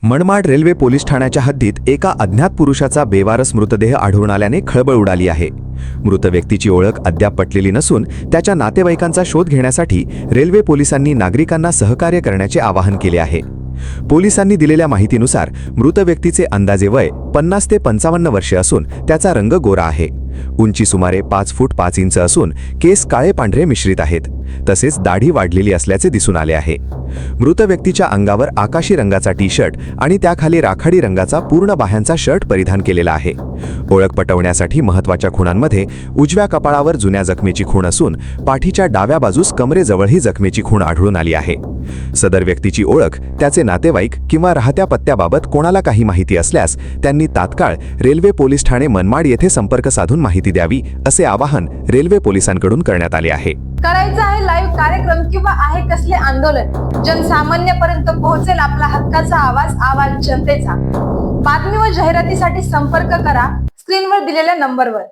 Manmad railway police ठाण्याच्या हद्दीत एका अज्ञात पुरुषाचा बेवारस मृतदेह आढळून आल्याने खळबळ उडाली आहे। मृत व्यक्तीची ओळख अद्याप पटलेली नसून त्याच्या नातेवाईकांचा शोध घेण्यासाठी रेल्वे पोलिसांनी नागरिकांना सहकार्य करण्याचे आवाहन केले आहे। पोलिसांनी दिलेल्या माहितीनुसार मृत व्यक्तीचे अंदाजे वय 50 ते 55 वर्षे असून त्याचा रंग गोरा आहे। उंची सुमारे 5 फूट 5 इंच असून केस काळे पांढरे मिश्रित आहेत, तसेच दाढी वाढलेली असल्याचे दिसून आले आहे। मृत व्यक्तीच्या अंगावर आकाशी रंगाचा टी-शर्ट आणि त्याखाली राखाडी रंगाचा पूर्ण बाह्यांचा शर्ट परिधान केलेला आहे। ओळख पटवण्यासाठी महत्त्वाच्या खुणांमध्ये उजव्या कपाळावर जुन्या जखमेची खूण असून पाठीच्या डाव्या बाजूस कमरेजवळही जखमेची खूण आढळून आली आहे। सदर व्यक्तीची ओळख, त्याचे नातेवाईक किंवा राहत्या पत्त्याबाबत कोणाला काही माहिती असल्यास त्यांनी तात्काळ रेल्वे पोलीस ठाणे मनमाड येथे संपर्क साधून माहिती द्यावी, असे आवाहन रेल्वे पोलिसांकडून करण्यात आले आहे। करायचा आहे लाईव्ह कार्यक्रम किंवा आहे कसले आंदोलन, जनसामान्यपर्यंत पोहोचेल आपला हक्काचा आवाज जनतेचा। बातमी व जाहिरातीसाठी संपर्क करा स्क्रीनवर दिलेल्या नंबरवर।